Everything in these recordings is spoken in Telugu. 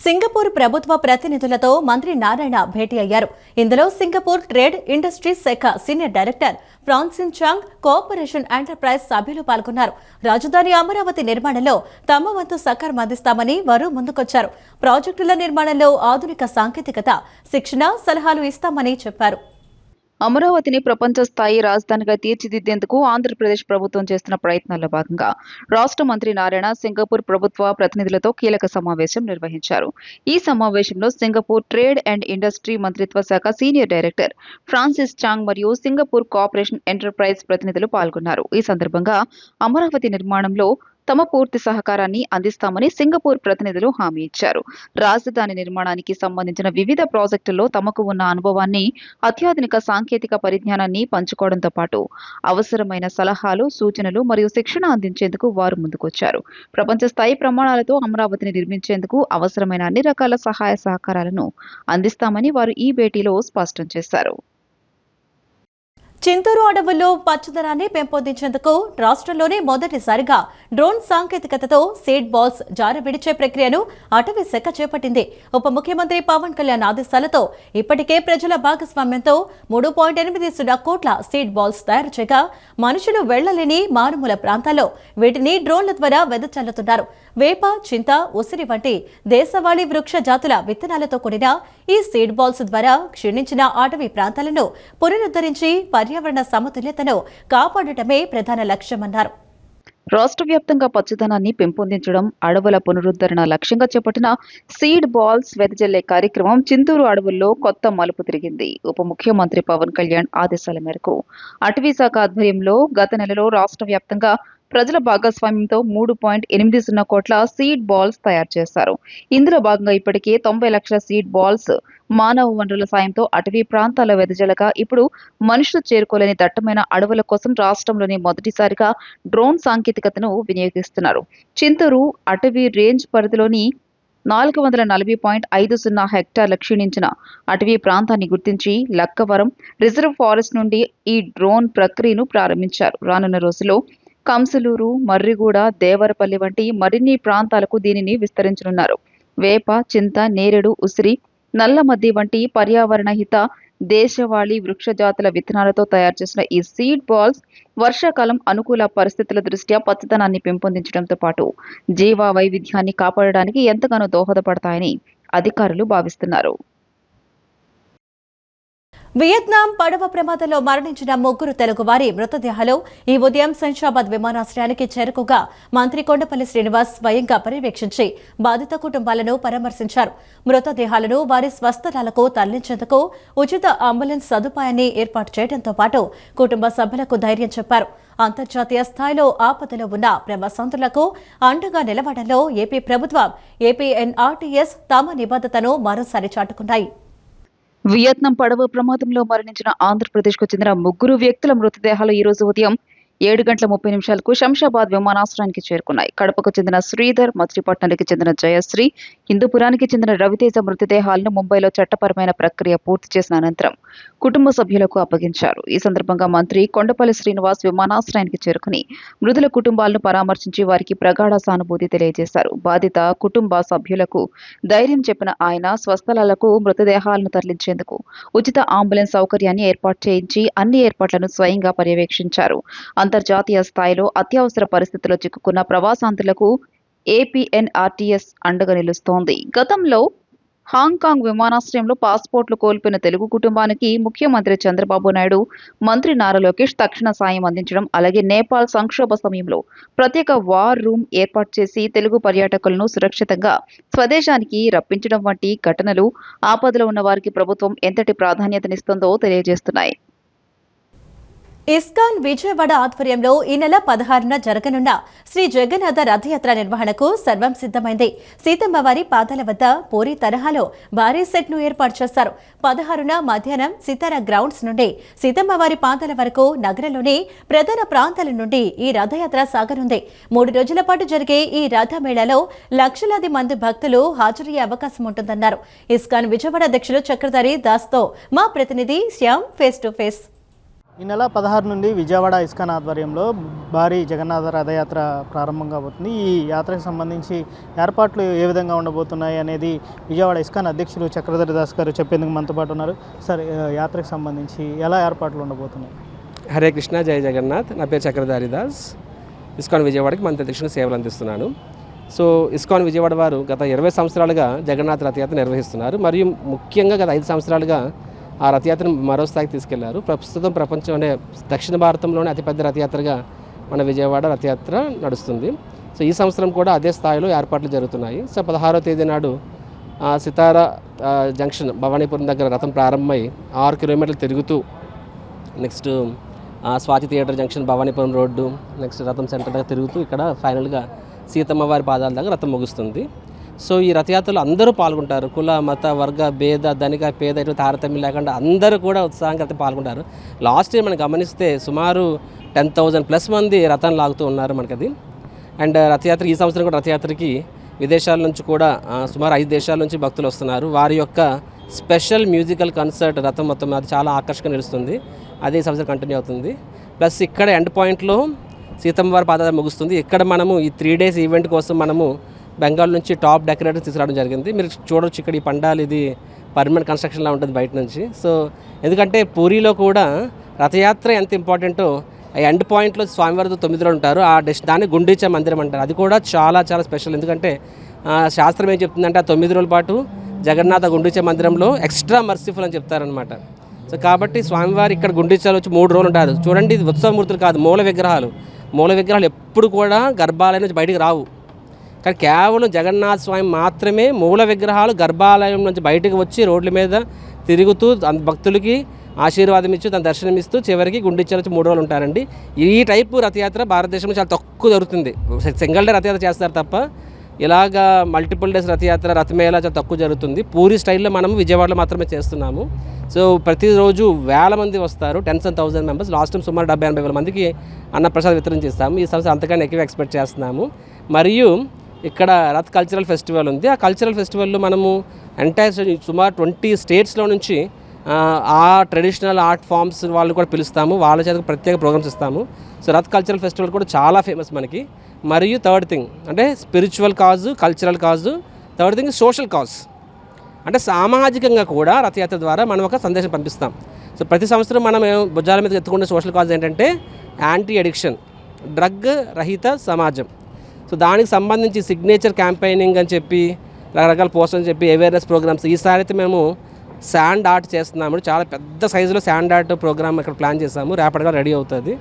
సింగపూర్ ప్రభుత్వ ప్రతినిధులతో మంత్రి నారాయణ భేటీ అయ్యారు. ఇందులో సింగపూర్ ట్రేడ్ ఇండస్ట్రీస్ శాఖ సీనియర్ డైరెక్టర్ ఫ్రాన్సిన్ చాంగ్, కోఆపరేషన్ ఎంటర్ప్రైజ్ సభ్యులు పాల్గొన్నారు. రాజధాని అమరావతి నిర్మాణంలో తమ వంతు సహకారం అందిస్తామని వారు ముందుకొచ్చారు. ప్రాజెక్టుల నిర్మాణంలో ఆధునిక సాంకేతికత, శిక్షణ, సలహాలు ఇస్తామని చెప్పారు. అమరావతిని ప్రపంచ స్థాయి రాజధానిగా తీర్చిదిద్దేందుకు ఆంధ్రప్రదేశ్ ప్రభుత్వం చేస్తున్న ప్రయత్నాల్లో భాగంగా రాష్ట్ర మంత్రి నారాయణ సింగపూర్ ప్రభుత్వ ప్రతినిధులతో కీలక సమావేశం నిర్వహించారు. ఈ సమావేశంలో సింగపూర్ ట్రేడ్ అండ్ ఇండస్ట్రీ మంత్రిత్వ శాఖ సీనియర్ డైరెక్టర్ ఫ్రాన్సిస్ చాంగ్ మరియు సింగపూర్ కోఆపరేషన్ ఎంటర్ప్రైజ్ ప్రతినిధులు పాల్గొన్నారు. ఈ సందర్భంగా అమరావతి నిర్మాణంలో తమ పూర్తి సహకారాన్ని అందిస్తామని సింగపూర్ ప్రతినిధులు హామీ ఇచ్చారు. రాజధాని నిర్మాణానికి సంబంధించిన వివిధ ప్రాజెక్టుల్లో తమకు ఉన్న అనుభవాన్ని, అత్యాధునిక సాంకేతిక పరిజ్ఞానాన్ని పంచుకోవడంతో పాటు అవసరమైన సలహాలు, సూచనలు మరియు శిక్షణ అందించేందుకు వారు ముందుకొచ్చారు. ప్రపంచ స్థాయి ప్రమాణాలతో అమరావతిని నిర్మించేందుకు అవసరమైన అన్ని రకాల సహాయ సహకారాలను అందిస్తామని వారు ఈ భేటీలో స్పష్టం చేశారు. చింతూరు అడవుల్లో పచ్చదనాన్ని పెంపొందించేందుకు రాష్ట్రంలోనే మొదటిసారిగా డ్రోన్ సాంకేతికతతో సీడ్ బాల్స్ జారవిడిచే ప్రక్రియను అటవీ శాఖ చేపట్టింది. ఉప ముఖ్యమంత్రి పవన్ కళ్యాణ్ ఆదేశాలతో ఇప్పటికే ప్రజల భాగస్వామ్యంతో 3.80 కోట్ల సీడ్ బాల్స్ తయారు చేయగా మనుషులు వెళ్లలేని మారుమూల ప్రాంతాల్లో వీటిని డ్రోన్ల ద్వారా వెదజల్లుతున్నారు. వేప, చింత, ఉసిరి వంటి దేశవాళీ వృక్ష జాతుల విత్తనాలతో కూడిన ఈ సీడ్ బాల్స్ ద్వారా క్షీణించిన అటవీ ప్రాంతాలను పునరుద్ధరించి పర్యావరణ సమతుల్యతను కాపాడటమే ప్రధాన లక్ష్యమన్నారు. రాష్ట్ర వ్యాప్తంగా పచ్చదనాన్ని పెంపొందించడం, అడవుల పునరుద్ధరణ లక్ష్యంగా చేపట్టిన సీడ్ బాల్స్ వెదజల్లే కార్యక్రమం చింతూరు అడవుల్లో కొత్త మలుపు తిరిగింది. ఉప ముఖ్యమంత్రి పవన్ కళ్యాణ్ ఆదేశాల మేరకు అటవీ శాఖ ఆధ్వర్యంలో గత నెలలో రాష్ట్ర వ్యాప్తంగా ప్రజల భాగస్వామ్యంతో 3.80 కోట్ల సీడ్ బాల్స్ తయారు చేశారు. ఇందులో భాగంగా ఇప్పటికే 90 లక్షల సీడ్ బాల్స్ మానవ వనరుల సాయంతో అటవీ ప్రాంతాల్లో వెదజల్లగా ఇప్పుడు మనుషులు చేరుకోలేని దట్టమైన అడవుల కోసం రాష్ట్రంలోని మొదటిసారిగా డ్రోన్ సాంకేతికతను వినియోగిస్తున్నారు. చింతూరు అటవీ రేంజ్ పరిధిలోని 440.50 హెక్టార్ల క్షీణించిన అటవీ ప్రాంతాన్ని గుర్తించి లక్కవరం రిజర్వ్ ఫారెస్ట్ నుండి ఈ డ్రోన్ ప్రక్రియను ప్రారంభించారు. రానున్న రోజుల్లో కంసులూరు, మర్రిగూడ, దేవరపల్లి వంటి మరిన్ని ప్రాంతాలకు దీనిని విస్తరించనున్నారు. వేప, చింత, నేరేడు, ఉసిరి, నల్లమద్ది వంటి పర్యావరణ హిత దేశవాళీ వృక్ష జాతుల విత్తనాలతో తయారు చేసిన ఈ సీడ్ బాల్స్ వర్షాకాలం అనుకూల పరిస్థితుల దృష్ట్యా పచ్చదనాన్ని పెంపొందించడంతో పాటు జీవ వైవిధ్యాన్ని కాపాడడానికి ఎంతగానో దోహదపడతాయని అధికారులు భావిస్తున్నారు. వియత్నాం పడవ ప్రమాదంలో మరణించిన 3 తెలుగువారి మృతదేహాలు ఈ ఉదయం శంషాబాద్ విమానాశ్రయానికి చేరుకోగా మంత్రి కొండపల్లి శ్రీనివాస్ స్వయంగా పర్యవేక్షించి బాధిత కుటుంబాలను పరామర్శించారు. మృతదేహాలను వారి స్వస్థలాలకు తరలించేందుకు ఉచిత అంబులెన్స్ సదుపాయాన్ని ఏర్పాటు చేయడంతో పాటు కుటుంబ సభ్యులకు ధైర్యం చెప్పారు. అంతర్జాతీయ స్థాయిలో ఆపదలో ఉన్న ప్రవాసాంధ్రులకు అండగా నిలవడంలో ఏపీ ప్రభుత్వం, ఏపీఎన్ఆర్టీఎస్ తమ నిబద్ధతను మరోసారి చాటుకున్నాయి. వియత్నాం పడవ ప్రమాదంలో మరణించిన ఆంధ్రప్రదేశ్కు చెందిన 3 వ్యక్తుల మృతదేహాలు ఈ రోజు ఉదయం 7:30 శంషాబాద్ విమానాశ్రయానికి చేరుకున్నాయి. కడపకు చెందిన శ్రీధర్, మచిలీపట్నానికి చెందిన జయశ్రీ, హిందూపురానికి చెందిన రవితేజ మృతదేహాలను ముంబైలో చట్టపరమైన ప్రక్రియ పూర్తి చేసిన అనంతరం కుటుంబ సభ్యులకు అప్పగించారు. ఈ సందర్భంగా మంత్రి కొండపల్లి శ్రీనివాస్ విమానాశ్రయానికి చేరుకుని మృతుల కుటుంబాలను పరామర్శించి వారికి ప్రగాఢ సానుభూతి తెలియజేశారు. బాధిత కుటుంబ సభ్యులకు ధైర్యం చెప్పిన ఆయన స్వస్థలాలకు మృతదేహాలను తరలించేందుకు ఉచిత అంబులెన్స్ సౌకర్యాన్ని ఏర్పాటు చేయించి అన్ని ఏర్పాట్లను స్వయంగా పర్యవేక్షించారు. అంతర్జాతీయ స్థాయిలో అత్యవసర పరిస్థితుల్లో చిక్కుకున్న ప్రవాసాంధ్రులకు ఏపీఎన్ఆర్టీఎస్ అండగా నిలుస్తోంది. గతంలో హాంకాంగ్ విమానాశ్రయంలో పాస్పోర్ట్లు కోల్పోయిన తెలుగు కుటుంబానికి ముఖ్యమంత్రి చంద్రబాబు నాయుడు, మంత్రి నారా లోకేష్ తక్షణ సాయం అందించడం, అలాగే నేపాల్ సంక్షోభ సమయంలో ప్రత్యేక వార్ రూమ్ ఏర్పాటు చేసి తెలుగు పర్యాటకులను సురక్షితంగా స్వదేశానికి రప్పించడం వంటి ఘటనలు ఆపదలో ఉన్న వారికి ప్రభుత్వం ఎంతటి ప్రాధాన్యతనిస్తుందో తెలియజేస్తున్నాయి. ఇస్కాన్ విజయవాడ ఆధ్వర్యంలో ఈ నెల 16న జరగనున్న శ్రీ జగన్నాథ రథయాత్ర నిర్వహణకు సర్వం సిద్ధమైంది. సీతమ్మవారి పాదాల వద్ద పూరి తరహాలో భారీ సెట్ను ఏర్పాటు చేశారు. 16న మధ్యాహ్నం సితారా గ్రౌండ్స్ నుండి సీతమ్మవారి పాదాల వరకు నగరంలోని ప్రధాన ప్రాంతాల నుండి ఈ రథయాత్ర సాగనుంది. 3 రోజుల పాటు జరిగే ఈ రథమేళాలో లక్షలాది మంది భక్తులు హాజరయ్యే అవకాశం ఉంటుందన్నారు. ఇస్కాన్ విజయవాడ అధ్యక్షులు చక్రధారి దాస్తో మా ప్రతినిధి శ్యామ్ ఫేస్ టు ఫేస్. ఈ నెల 16 నుండి విజయవాడ ఇస్కాన్ ఆధ్వర్యంలో భారీ జగన్నాథ రథయాత్ర ప్రారంభం కాబోతుంది. ఈ యాత్రకు సంబంధించి ఏర్పాట్లు ఏ విధంగా ఉండబోతున్నాయి అనేది విజయవాడ ఇస్కాన్ అధ్యక్షులు చక్రధర్ దాస్ గారు చెప్పేందుకు మనతో పాటు ఉన్నారు. సార్, యాత్రకు సంబంధించి ఎలా ఏర్పాట్లు ఉండబోతున్నాయి? హరే కృష్ణ, జై జగన్నాథ్. నా పేరు చక్రధారి దాస్. ఇస్కాన్ విజయవాడకి మంత్రి అధ్యక్షుడు సేవలు అందిస్తున్నాను. సో ఇస్కాన్ విజయవాడ వారు గత 20 సంవత్సరాలుగా జగన్నాథ రథయాత్ర నిర్వహిస్తున్నారు. మరియు ముఖ్యంగా గత 5 సంవత్సరాలుగా ఆ రథయాత్రను మరో స్థాయికి తీసుకెళ్లారు. ప్రస్తుతం ప్రపంచంలోనే దక్షిణ భారతంలోనే అతిపెద్ద రథయాత్రగా మన విజయవాడ రథయాత్ర నడుస్తుంది. సో ఈ సంవత్సరం కూడా అదే స్థాయిలో ఏర్పాట్లు జరుగుతున్నాయి. సో 16వ తేదీ నాడు సితారా జంక్షన్ భవానీపురం దగ్గర రథం ప్రారంభమై 6 కిలోమీటర్లు తిరుగుతూ next Swathi theatre junction Bhavanipuram road next రథం సెంటర్ దగ్గర తిరుగుతూ ఇక్కడ ఫైనల్గా సీతమ్మ వారి పాదాల దగ్గర రథం ముగుస్తుంది. సో ఈ రథయాత్రలో అందరూ పాల్గొంటారు. కుల మత వర్గ భేద ధనిక పేద ఇటు తారతమ్యం లేకుండా అందరూ కూడా ఉత్సాహంగా రథం పాల్గొంటారు. లాస్ట్ ఇయర్ మనం గమనిస్తే సుమారు 10,000+ మంది రథం లాగుతూ ఉన్నారు మనకది. అండ్ రథయాత్ర ఈ సంవత్సరం కూడా రథయాత్రకి విదేశాల నుంచి కూడా సుమారు 5 దేశాల నుంచి భక్తులు వస్తున్నారు. వారి యొక్క స్పెషల్ మ్యూజికల్ కన్సర్ట్ రథం మొత్తం అది చాలా ఆకర్షణగా నిలుస్తుంది. అదే సంవత్సరం కంటిన్యూ అవుతుంది. ప్లస్ ఇక్కడ ఎండ్ పాయింట్లో సీతమ్మ వారి పాదాలు ముగుస్తుంది. ఇక్కడ మనము ఈ 3 days ఈవెంట్ కోసం మనము బెంగాల్ నుంచి టాప్ డెకరేటర్స్ తీసుకురావడం జరిగింది. మీరు చూడొచ్చు ఇక్కడ ఈ పండాలు ఇది పర్మనెంట్ కన్స్ట్రక్షన్లా ఉంటుంది బయట నుంచి. సో ఎందుకంటే పూరిలో కూడా రథయాత్ర ఎంత ఇంపార్టెంటో ఎండ్ పాయింట్లో స్వామివారితో 9 రోజులు ఉంటారు. దాన్ని గుండీచా మందిరం అంటారు. అది కూడా చాలా చాలా స్పెషల్. ఎందుకంటే శాస్త్రం ఏం చెప్తుందంటే ఆ 9 రోజుల పాటు జగన్నాథ గుండీచా మందిరంలో ఎక్స్ట్రా మర్సిఫుల్ అని చెప్తారనమాట. సో కాబట్టి స్వామివారి ఇక్కడ గుండీచాలో వచ్చి 3 రోజులు ఉంటారు. చూడండి, ఇది ఉత్సవమూర్తులు కాదు, మూల విగ్రహాలు. మూల విగ్రహాలు ఎప్పుడు కూడా గర్భాలయం నుంచి బయటికి రావు. కానీ కేవలం జగన్నాథ స్వామి మాత్రమే మూల విగ్రహాలు గర్భాలయం నుంచి బయటకు వచ్చి రోడ్ల మీద తిరుగుతూ భక్తులకి ఆశీర్వాదం ఇచ్చి తన దర్శనం ఇస్తూ చివరికి గుండీచాలో వచ్చి 3 రోజులు ఉంటారండి. ఈ టైపు రథయాత్ర భారతదేశంలో చాలా తక్కువ జరుగుతుంది. సింగిల్ డే రథయాత్ర చేస్తారు తప్ప ఇలాగా మల్టిపుల్ డేస్ రథయాత్ర రథమేళా చాలా తక్కువ జరుగుతుంది. పూరి స్టైల్లో మనం విజయవాడలో మాత్రమే చేస్తున్నాము. సో ప్రతిరోజు వేల మంది వస్తారు, 10,000 మెంబర్స్. లాస్ట్ టైం సుమారు 70-80 వేల మందికి అన్నప్రసాద్ వితరణ చేస్తాము. ఈ సంవత్సరం అంతకన్నా ఎక్కువ ఎక్స్పెక్ట్ చేస్తున్నాము. మరియు ఇక్కడ రథ్ కల్చరల్ ఫెస్టివల్ ఉంది. ఆ కల్చరల్ ఫెస్టివల్లో మనము ఎంటైర్ సుమారు 20 స్టేట్స్లో నుంచి ఆ ట్రెడిషనల్ ఆర్ట్ ఫామ్స్ వాళ్ళు కూడా పిలుస్తాము. వాళ్ళ చేత ప్రత్యేక ప్రోగ్రామ్స్ ఇస్తాము. సో రథ్ కల్చరల్ ఫెస్టివల్ కూడా చాలా ఫేమస్ మనకి. మరియు థర్డ్ థింగ్ అంటే స్పిరిచువల్ కాజు, కల్చరల్ కాజు. థర్డ్ థింగ్ సోషల్ కాజ్, అంటే సామాజికంగా కూడా రథయాత్ర ద్వారా మనం ఒక సందేశం పంపిస్తాం. సో ప్రతి సంవత్సరం మనం భుజాల మీద ఎత్తుకునే సోషల్ కాజ్ ఏంటంటే యాంటీ అడిక్షన్, డ్రగ్ రహిత సమాజం. సో దానికి సంబంధించి సిగ్నేచర్ క్యాంపెయినింగ్ అని చెప్పి రకరకాల పోస్టర్స్ అని చెప్పి అవేర్నెస్ ప్రోగ్రామ్స్. ఈసారి అయితే మేము శాండ్ ఆర్ట్ చేస్తున్నాము. చాలా పెద్ద సైజులో శాండ్ ఆర్ట్ ప్రోగ్రామ్ ఇక్కడ ప్లాన్ చేసాము. రేపటిగా రెడీ అవుతుంది.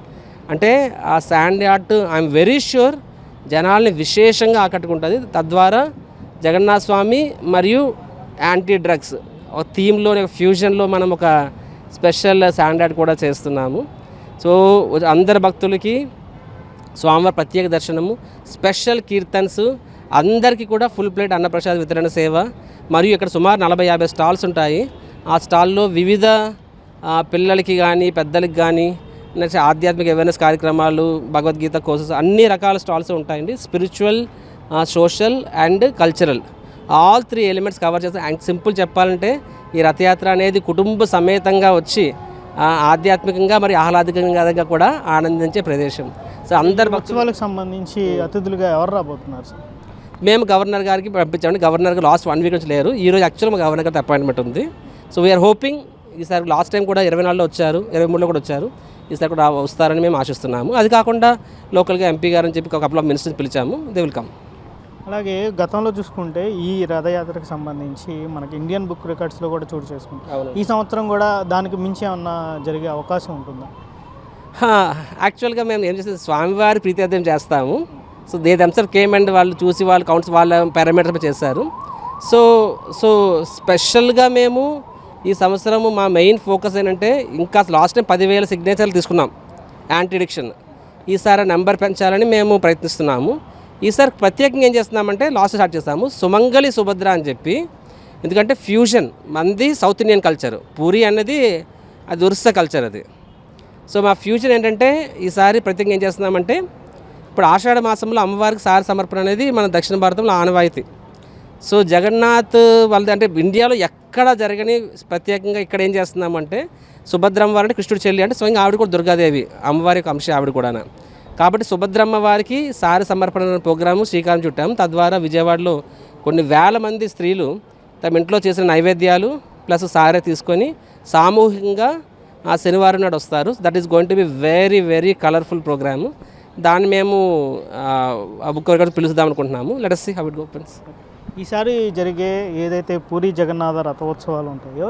అంటే ఆ sand art I'm very sure జనాల్ని విశేషంగా ఆకట్టుకుంటుంది. తద్వారా జగన్నాథ స్వామి మరియు యాంటీ డ్రగ్స్ ఒక థీమ్లో ఫ్యూజన్లో మనం ఒక స్పెషల్ శాండ్ ఆర్ట్ కూడా చేస్తున్నాము. సో అందరి భక్తులకి స్వామివారి ప్రత్యేక దర్శనము, స్పెషల్ కీర్తన్స్, అందరికీ కూడా ఫుల్ ప్లేట్ అన్నప్రసాద వితరణ సేవ. మరియు ఇక్కడ సుమారు 40-50 స్టాల్స్ ఉంటాయి. ఆ స్టాల్లో వివిధ పిల్లలకి కానీ పెద్దలకి కానీ నెక్స్ట్ ఆధ్యాత్మిక అవేర్నెస్ కార్యక్రమాలు, భగవద్గీత కోర్సెస్, అన్ని రకాల స్టాల్స్ ఉంటాయండి. Spiritual, social and cultural all 3 elements cover చేస్తాం. అండ్ సింపుల్ చెప్పాలంటే ఈ రథయాత్ర అనేది కుటుంబ సమేతంగా వచ్చి ఆధ్యాత్మికంగా మరి ఆహ్లాదకంగా కూడా ఆనందించే ప్రదేశం. సో అందరు ఉత్సవాలకు సంబంధించి అతిథులుగా ఎవరు రాబోతున్నారు సార్? మేము గవర్నర్ గారికి పంపించామండి. గవర్నర్ గారు లాస్ట్ 1 వీక్ నుంచి లేరు. ఈరోజు యాక్చువల్ మా గవర్నర్ గారికి అపాయింట్మెంట్ ఉంది. సో వీఆర్ హోపింగ్ ఈసారి లాస్ట్ టైం కూడా 24లో వచ్చారు, 23లో కూడా వచ్చారు. ఈసారి కూడా వస్తారని మేము ఆశిస్తున్నాము. అది కాకుండా లోకల్గా ఎంపీ గారు అని చెప్పి ఒక కపుల్ ఆఫ్ మినిస్టర్స్ పిలిచాము. They will come. అలాగే గతంలో చూసుకుంటే ఈ రథయాత్రకు సంబంధించి మనకి ఇండియన్ బుక్ రికార్డ్స్లో కూడా చోటు చేసుకుంటాం. ఈ సంవత్సరం కూడా దానికి మించి ఏమన్నా జరిగే అవకాశం ఉంటుందా? యాక్చువల్గా మేము ఏం చేస్తాం, స్వామివారి ప్రీత్యార్థం చేస్తాము. So they themself came and వాళ్ళు చూసి వాళ్ళు కౌంట్స్ వాళ్ళ పారామీటర్స్ చేశారు. సో స్పెషల్గా మేము ఈ సంవత్సరము మా మెయిన్ ఫోకస్ ఏంటంటే ఇంకా లాస్ట్ టైం 10,000 సిగ్నేచర్లు తీసుకున్నాం యాంటీ అడిక్షన్. ఈసారి నెంబర్ పెంచాలని మేము ప్రయత్నిస్తున్నాము. ఈసారి ప్రత్యేకంగా ఏం చేస్తున్నామంటే లాస్ట్ స్టార్ట్ చేస్తాము సుమంగళి సుభద్ర అని చెప్పి. ఎందుకంటే ఫ్యూజన్ మంది సౌత్ ఇండియన్ కల్చర్, పూరి అన్నది అది ఒరిస్సా కల్చర్ అది. సో మా ఫ్యూజన్ ఏంటంటే ఈసారి ప్రత్యేకంగా ఏం చేస్తున్నామంటే ఇప్పుడు ఆషాఢ మాసంలో అమ్మవారికి సార సమర్పణ అనేది మన దక్షిణ భారతంలో ఆనవాయితీ. సో జగన్నాథ్ వాళ్ళది అంటే ఇండియాలో ఎక్కడ జరగని ప్రత్యేకంగా ఇక్కడ ఏం చేస్తున్నామంటే సుభద్రమ్మ వారు అంటే కృష్ణుడి చెల్లి అంటే స్వయంగా ఆవిడ కూడా దుర్గాదేవి అమ్మవారి యొక్క అంశ ఆవిడ కూడా. కాబట్టి సుభద్రమ్మ వారికి సారి సమర్పణ ప్రోగ్రాము శ్రీకారం చుట్టాము. తద్వారా విజయవాడలో కొన్ని వేల మంది స్త్రీలు తమ ఇంట్లో చేసిన నైవేద్యాలు ప్లస్ సారే తీసుకొని సామూహికంగా ఆ శనివారం నాడు వస్తారు. That is going to be very very colourful programme. దాన్ని మేము ఒక్కొక్కరు పిలుస్తాం అనుకుంటున్నాము. Let us see how it opens. ఈసారి జరిగే ఏదైతే పూరి జగన్నాథ రథోత్సవాలు ఉంటాయో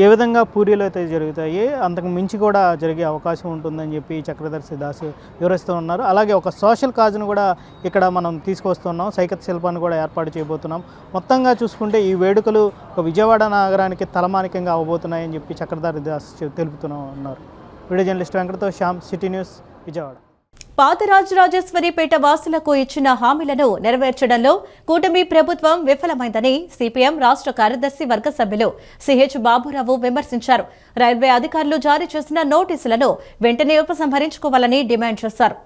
ఏ విధంగా పూరిలో అయితే జరుగుతాయి అంతకు మించి కూడా జరిగే అవకాశం ఉంటుందని చెప్పి చక్రధర్శి దాస్ వివరిస్తూ ఉన్నారు. అలాగే ఒక సోషల్ కాజ్ను కూడా ఇక్కడ మనం తీసుకొస్తున్నాం, సైకత్ శిల్పాన్ని కూడా ఏర్పాటు చేయబోతున్నాం. మొత్తంగా చూసుకుంటే ఈ వేడుకలు ఒక విజయవాడ నగరానికి తలమానికంగా అవబోతున్నాయని చెప్పి చక్రధర్శి దాస్ తెలుపుతూ ఉన్నారు. వీడియో జర్నలిస్ట్ వెంకటతో శ్యామ్, సిటీ న్యూస్, విజయవాడ. పాతరాజరాజేశ్వరిపేట వాసులకు ఇచ్చిన హామీలను నెరవేర్చడంలో కూటమి ప్రభుత్వం విఫలమైందని సిపిఎం రాష్ట్ర కార్యదర్శి వర్గ సభ్యులు సిహెచ్ బాబురావు విమర్శించారు. రైల్వే అధికారులు జారీ చేసిన నోటీసులను వెంటనే ఉపసంహరించుకోవాలని డిమాండ్ చేశారు.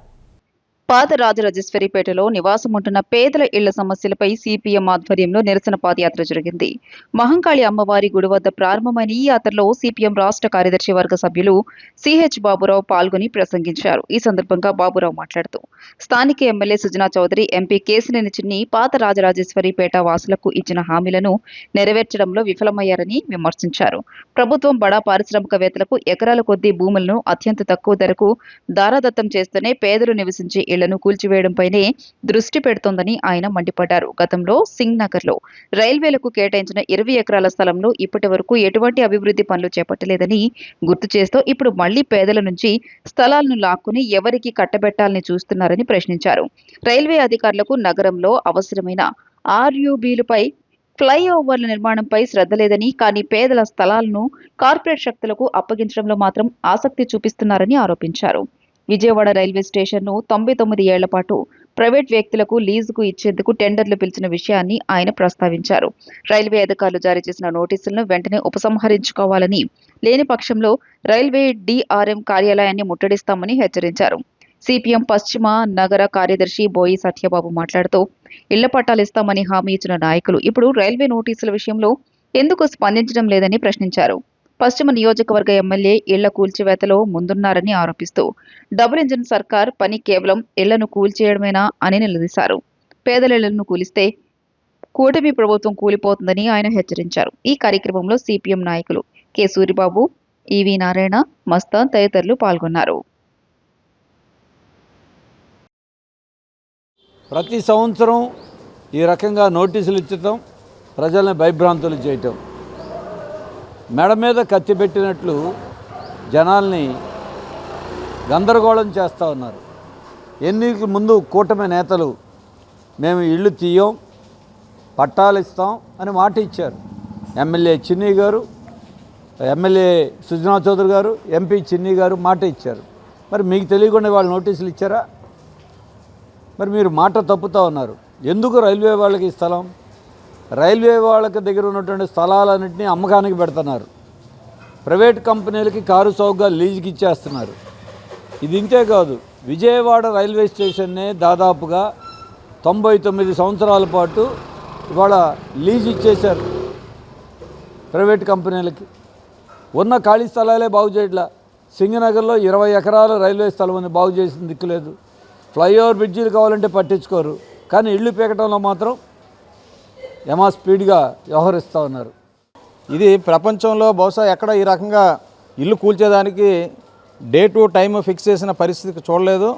పాతరాజరాజేశ్వరిపేటలో నివాసముంటున్న పేదల ఇళ్ల సమస్యలపై సిపిఎం ఆధ్వర్యంలో నిరసన పాదయాత్ర జరిగింది. మహంకాళి అమ్మవారి గుడి వద్ద ప్రారంభమైన ఈ యాత్రలో సిపిఎం రాష్ట్ర కార్యదర్శి వర్గ సభ్యులు సిహెచ్ బాబురావు పాల్గొని ప్రసంగించారు. ఈ సందర్భంగా బాబురావు మాట్లాడుతూ స్థానిక ఎమ్మెల్యే సుజనా చౌదరి, ఎంపీ కేశినేని చిన్ని పాతరాజరాజేశ్వరిపేట వాసులకు ఇచ్చిన హామీలను నెరవేర్చడంలో విఫలమయ్యారని విమర్శించారు. ప్రభుత్వం బడా పారిశ్రామికవేత్తలకు ఎకరాల కొద్దీ భూములను అత్యంత తక్కువ ధరకు దారాదత్తం చేస్తూనే పేదలు నివసించే ఇళ్లను కూల్చివేయడంపైనే దృష్టి పెడుతోందని ఆయన మండిపడ్డారు. గతంలో సింగ్ నగర్ లో రైల్వేలకు కేటాయించిన 20 ఎకరాల స్థలంలో ఇప్పటి వరకు ఎటువంటి అభివృద్ధి పనులు చేపట్టలేదని గుర్తు చేస్తూ ఇప్పుడు మళ్లీ పేదల నుంచి స్థలాలను లాక్కుని ఎవరికి కట్టబెట్టాలని చూస్తున్నారని ప్రశ్నించారు. రైల్వే అధికారులకు నగరంలో అవసరమైన ఆర్యూబీలపై ఫ్లైఓవర్ల నిర్మాణంపై శ్రద్ధ లేదని, కానీ పేదల స్థలాలను కార్పొరేట్ శక్తులకు అప్పగించడంలో మాత్రం ఆసక్తి చూపిస్తున్నారని ఆరోపించారు. విజయవాడ రైల్వే స్టేషన్ను 99 ఏళ్ల పాటు ప్రైవేట్ వ్యక్తులకు లీజుకు ఇచ్చేందుకు టెండర్లు పిలిచిన విషయాన్ని ఆయన ప్రస్తావించారు. రైల్వే అధికారులు జారీ చేసిన నోటీసులను వెంటనే ఉపసంహరించుకోవాలని, లేని పక్షంలో రైల్వే డిఆర్ఎం కార్యాలయాన్ని ముట్టడిస్తామని హెచ్చరించారు. సిపిఎం పశ్చిమ నగర కార్యదర్శి బోయి సత్యబాబు మాట్లాడుతూ ఇళ్ల పట్టాలు ఇస్తామని హామీ ఇచ్చిన నాయకులు ఇప్పుడు రైల్వే నోటీసుల విషయంలో ఎందుకు స్పందించడం లేదని ప్రశ్నించారు. పశ్చిమ నియోజకవర్గ ఎమ్మెల్యే ఇళ్ల కూల్చివేతలో ముందున్నారని ఆరోపిస్తూ డబుల్ ఇంజిన్ సర్కార్ పని కేవలం ఇళ్లను కూల్చేయడమేనా అని నిలదీశారు. పేదల ఇళ్లను కూలిస్తే కూటమి ప్రభుత్వం కూలిపోతుందని ఆయన హెచ్చరించారు. ఈ కార్యక్రమంలో సిపిఎం నాయకులు కె సూరిబాబు, ఈవి నారాయణ, మస్తాన్ తదితరులు పాల్గొన్నారు. ప్రతి సంవత్సరం ఈ రకంగా నోటీసులు ఇచ్చటం, ప్రజల్ని భయభ్రాంతులు చేయటం, మెడ మీద కత్తి పెట్టినట్లు జనాల్ని గందరగోళం చేస్తూ ఉన్నారు. ఎన్నికల ముందు కూటమి నేతలు మేము ఇళ్ళు తీయం, పట్టాలు ఇస్తాం అని మాట ఇచ్చారు. ఎమ్మెల్యే చిన్ని గారు, ఎమ్మెల్యే సుజనా చౌదరి గారు, ఎంపీ చిన్ని గారు మాట ఇచ్చారు. మరి మీకు తెలియకుండా వాళ్ళు నోటీసులు ఇచ్చారా? మరి మీరు మాట తప్పుతూ ఉన్నారు. ఎందుకు రైల్వే వాళ్ళకి స్థలం? రైల్వే వాళ్ళకి దగ్గర ఉన్నటువంటి స్థలాలన్నింటినీ అమ్మకానికి పెడుతున్నారు. ప్రైవేట్ కంపెనీలకి కారు చౌకగా లీజుకి ఇచ్చేస్తున్నారు. ఇది ఇంతే కాదు, విజయవాడ రైల్వే స్టేషన్నే దాదాపుగా 99 సంవత్సరాల పాటు ఇవాళ లీజు ఇచ్చేశారు ప్రైవేట్ కంపెనీలకి. ఉన్న ఖాళీ స్థలాలే బాగు చేయట్లా. సింగనగర్లో 20 ఎకరాల రైల్వే స్థలం ఉంది, బాగు చేసిన దిక్కులేదు. ఫ్లైఓవర్ బ్రిడ్జీలు కావాలంటే పట్టించుకోరు, కానీ ఇళ్ళు పీకటంలో మాత్రం యమా స్పీడ్గా వ్యవహరిస్తూ ఉన్నారు. ఇది ప్రపంచంలో బహుశా ఎక్కడ ఈ రకంగా ఇల్లు కూల్చేదానికి డే టు టైం ఫిక్స్ చేసిన పరిస్థితి చూడలేదు.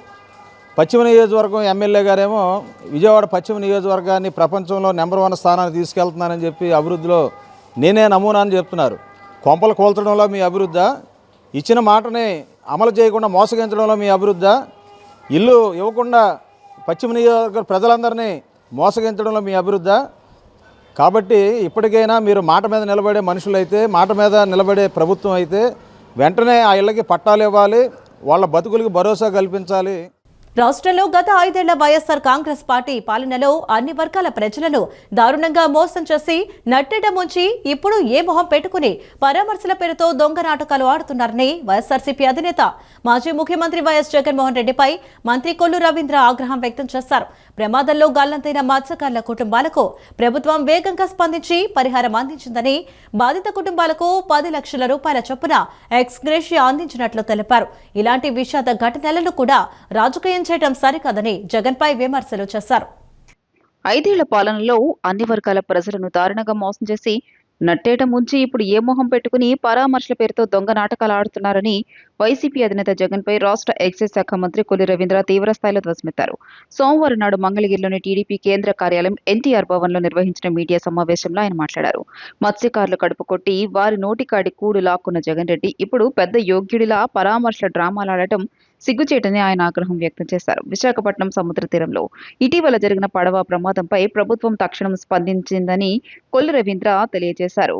పశ్చిమ నియోజకవర్గం ఎమ్మెల్యే గారేమో విజయవాడ పశ్చిమ నియోజకవర్గాన్ని ప్రపంచంలో నెంబర్ 1 స్థానానికి తీసుకెళ్తున్నానని చెప్పి అభివృద్ధిలో నేనే నమూనా అని చెప్తున్నారు. కొంపలు కోల్చడంలో మీ అభివృద్ధి, ఇచ్చిన మాటని అమలు చేయకుండా మోసగించడంలో మీ అభివృద్ధి, ఇల్లు ఇవ్వకుండా పశ్చిమ నియోజకవర్గ ప్రజలందరినీ మోసగించడంలో మీ అభివృద్ధి. కాబట్టి ఇప్పటికైనా మీరు మాట మీద నిలబడే మనుషులైతే, మాట మీద నిలబడే ప్రభుత్వం అయితే వెంటనే ఆ ఇళ్ళకి పట్టాలు ఇవ్వాలి, వాళ్ళ బతుకులకి భరోసా కల్పించాలి. రాష్ట్రంలో గత 5 ఏళ్ల వైఎస్ఆర్ కాంగ్రెస్ పార్టీ పాలనలో అన్ని వర్గాల ప్రజలను దారుణంగా మోసం చేసి నట్టెట ముంచి ఇప్పుడు ఏ మొహం పెట్టుకుని పరామర్శల పేరుతో దొంగ నాటకాలు ఆడుతున్నారని వైఎస్ఆర్సీపీ అధినేత మాజీ ముఖ్యమంత్రి వైఎస్ జగన్మోహన్ రెడ్డిపై మంత్రి కొల్లు రవీంద్ర ఆగ్రహం వ్యక్తం చేశారు. ప్రమాదంలో గల్లంతైన మత్స్యకారుల కుటుంబాలకు ప్రభుత్వం వేగంగా స్పందించి పరిహారం అందించిందని, బాధిత కుటుంబాలకు 10 లక్షల రూపాయల చొప్పున ఎక్స్గ్రేషియా అందించినట్లు తెలిపారు. ఇలాంటి విషాద ఘటనలను కూడా రాజకీయం చేయడం సరికాదని జగన్పై విమర్శలు చేశారు. 5 ఏళ్ల పాలనలో అన్ని వర్గాల ప్రజలను దారుణంగా మోసం చేసి నట్టేట ముంచి ఇప్పుడు ఏ మొహం పెట్టుకుని పరామర్శల పేరుతో దొంగ నాటకాలు ఆడుతున్నారని వైసీపీ అధినేత జగన్పై రాష్ట్ర ఎక్సైజ్ శాఖ మంత్రి కొల్లి రవీంద్ర తీవ్రస్థాయిలో ధ్వజమెత్తారు. సోమవారం నాడు మంగళగిరిలోని టీడీపీ కేంద్ర కార్యాలయం ఎన్టీఆర్ భవన్లో నిర్వహించిన మీడియా సమావేశంలో ఆయన మాట్లాడారు. మత్స్యకారులు కడుపు కొట్టి వారి నోటికాడి కూడు లాక్కున్న జగన్ రెడ్డి ఇప్పుడు పెద్ద యోగ్యుడిలా పరామర్శల డ్రామాలాడటం సిగ్గుచేటని ఆయన ఆగ్రహం వ్యక్తం చేశారు. విశాఖపట్నం సముద్ర తీరంలో ఇటీవల జరిగిన పడవ ప్రమాదంపై ప్రభుత్వం తక్షణం స్పందించిందని కొల్లి రవీంద్ర తెలియజేశారు.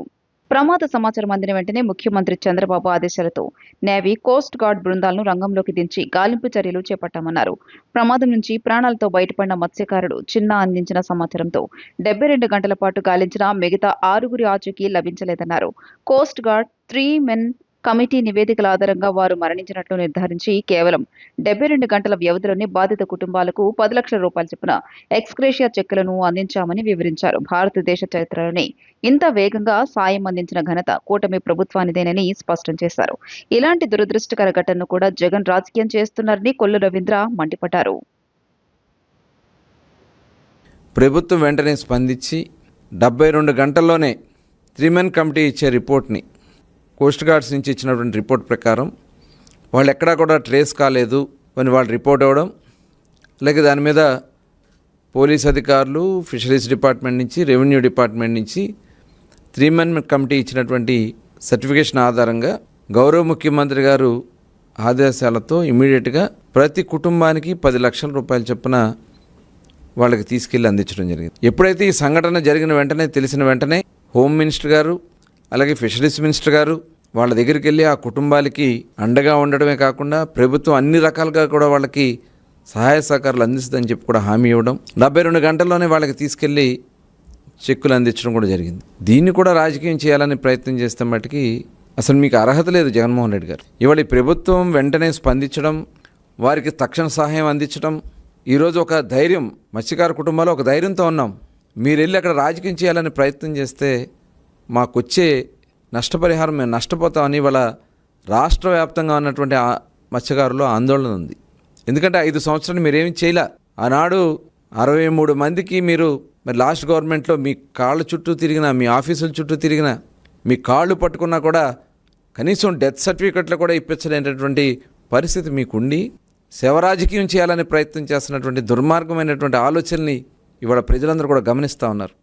ప్రమాద సమాచారం అందిన వెంటనే ముఖ్యమంత్రి చంద్రబాబు ఆదేశాలతో నేవీ, కోస్ట్ గార్డ్ బృందాలను రంగంలోకి దించి గాలింపు చర్యలు చేపట్టామన్నారు. ప్రమాదం నుంచి ప్రాణాలతో బయటపడిన మత్స్యకారుడు చిన్న అందించిన సమాచారంతో 72 గంటల పాటు గాలించిన మిగతా 6గురి ఆచూకీ లభించలేదన్నారు. కోస్ట్ గార్డ్ 3 మెన్ కమిటీ నివేదికల ఆధారంగా వారు మరణించినట్లు నిర్ధారించి కేవలం 72 గంటల వ్యవధిలోనే బాధిత కుటుంబాలకు 10 లక్షల రూపాయల చొప్పున ఎక్స్గ్రేషియా చెక్కులను అందించామని వివరించారు. భారతదేశ చరిత్రలోనే ఇంత వేగంగా సాయం అందించిన ఘనత కూటమి ప్రభుత్వానిదేనని స్పష్టం చేశారు. ఇలాంటి దురదృష్టకర ఘటనను కూడా జగన్ రాజకీయం చేస్తున్నారని కొల్లు రవీంద్ర మండిపడ్డారు. ప్రభుత్వం వెంటనే స్పందించి 72 గంటల్లోనే 3 మెన్ కమిటీ ఇచ్చే రిపోర్ట్ని, కోస్ట్ గార్డ్స్ నుంచి ఇచ్చినటువంటి రిపోర్ట్ ప్రకారం వాళ్ళు ఎక్కడా కూడా ట్రేస్ కాలేదు అని వాళ్ళు రిపోర్ట్ అవ్వడం, అలాగే దాని మీద పోలీస్ అధికారులు, ఫిషరీస్ డిపార్ట్మెంట్ నుంచి, రెవెన్యూ డిపార్ట్మెంట్ నుంచి 3 మెన్ కమిటీ ఇచ్చినటువంటి సర్టిఫికేషన్ ఆధారంగా గౌరవ ముఖ్యమంత్రి గారు ఆదేశాలతో ఇమీడియట్గా ప్రతి కుటుంబానికి 10 లక్షల రూపాయల చొప్పున వాళ్ళకి తీసుకెళ్లి అందించడం జరిగింది. ఎప్పుడైతే ఈ సంఘటన జరిగిన వెంటనే, తెలిసిన వెంటనే హోమ్ మినిస్టర్ గారు, అలాగే ఫిషరీస్ మినిస్టర్ గారు వాళ్ళ దగ్గరికి వెళ్ళి ఆ కుటుంబాలకి అండగా ఉండడమే కాకుండా ప్రభుత్వం అన్ని రకాలుగా కూడా వాళ్ళకి సహాయ సహకారాలు అందిస్తుందని చెప్పి కూడా హామీ ఇవ్వడం, 72 గంటల్లోనే వాళ్ళకి తీసుకెళ్ళి చెక్కులు అందించడం కూడా జరిగింది. దీన్ని కూడా రాజకీయం చేయాలని ప్రయత్నం చేస్తే మటుకి అసలు మీకు అర్హత లేదు జగన్మోహన్ రెడ్డి గారు. ఇవాళ ఈ ప్రభుత్వం వెంటనే స్పందించడం, వారికి తక్షణ సహాయం అందించడం, ఈరోజు ఒక ధైర్యం, మత్స్యకార కుటుంబాలు ఒక ధైర్యంతో ఉన్నాం. మీరు వెళ్ళి అక్కడ రాజకీయం చేయాలని ప్రయత్నం చేస్తే మాకొచ్చే నష్టపరిహారం మేము నష్టపోతామని వాళ్ళ రాష్ట్ర వ్యాప్తంగా ఉన్నటువంటి మత్స్యకారులు ఆందోళన ఉంది. ఎందుకంటే 5 సంవత్సరాలు మీరేమి చేయలే. ఆనాడు 63 మందికి మీరు మరి లాస్ట్ గవర్నమెంట్లో మీ కాళ్ళ చుట్టూ తిరిగినా, మీ ఆఫీసుల చుట్టూ తిరిగినా, మీ కాళ్ళు పట్టుకున్నా కూడా కనీసం డెత్ సర్టిఫికెట్లు కూడా ఇప్పించలేనటువంటి పరిస్థితి మీకుండి సేవ రాజకీయం చేయాలని ప్రయత్నం చేస్తున్నటువంటి దుర్మార్గమైనటువంటి ఆలోచనని ఇవాళ ప్రజలందరూ కూడా గమనిస్తూ ఉన్నారు.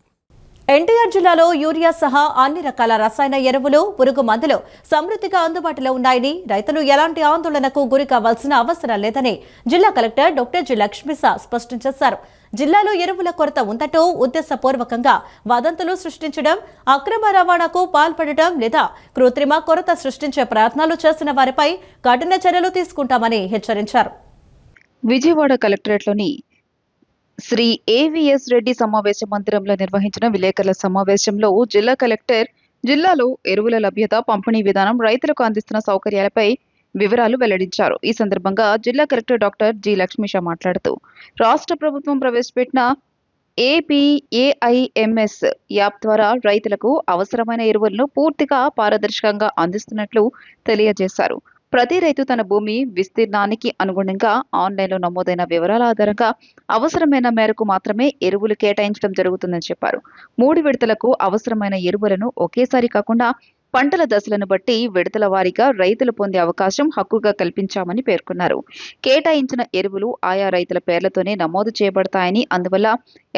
ఎన్టీఆర్ జిల్లాలో యూరియా సహా అన్ని రకాల రసాయన ఎరువులు, పురుగు మందులు సమృద్ధిగా అందుబాటులో ఉన్నాయని, రైతులు ఎలాంటి ఆందోళనకు గురి కావాల్సిన అవసరం లేదని జిల్లా కలెక్టర్ డాక్టర్ జి లక్ష్మీసా స్పష్టం చేశారు. జిల్లాలో ఎరువుల కొరత ఉందంటూ ఉద్దేశపూర్వకంగా వదంతులు సృష్టించడం, అక్రమ రవాణాకు పాల్పడటం లేదా కృత్రిమ కొరత సృష్టించే ప్రయత్నాలు చేసిన వారిపై కఠిన చర్యలు తీసుకుంటామని హెచ్చరించారు. విజయవాడ కలెక్టరేట్లోని శ్రీ ఏవిఎస్ రెడ్డి సమావేశ మందిరంలో నిర్వహించిన విలేకరుల సమావేశంలో జిల్లా కలెక్టర్ జిల్లాలో ఎరువుల లభ్యత, పంపిణీ విధానం, రైతులకు అందిస్తున్న సౌకర్యాలపై వివరాలు వెల్లడించారు. ఈ సందర్భంగా జిల్లా కలెక్టర్ డాక్టర్ జి లక్ష్మీషా మాట్లాడుతూ రాష్ట్ర ప్రభుత్వం ప్రవేశపెట్టిన ఏపీఏఐఎంఎస్ యాప్ ద్వారా రైతులకు అవసరమైన ఎరువులను పూర్తిగా పారదర్శకంగా అందిస్తున్నట్లు తెలియజేశారు. ప్రతి రైతు తన భూమి విస్తీర్ణానికి అనుగుణంగా ఆన్లైన్లో నమోదైన వివరాల ఆధారంగా అవసరమైన మేరకు మాత్రమే ఎరువులు కేటాయించడం జరుగుతుందని చెప్పారు. 3 విడతలకు అవసరమైన ఎరువులను ఒకేసారి కాకుండా పంటల దశలను బట్టి విడతల వారీగా రైతులు పొందే అవకాశం హక్కుగా కల్పించామని పేర్కొన్నారు. కేటాయించిన ఎరువులు ఆయా రైతుల పేర్లతోనే నమోదు చేయబడతాయని, అందువల్ల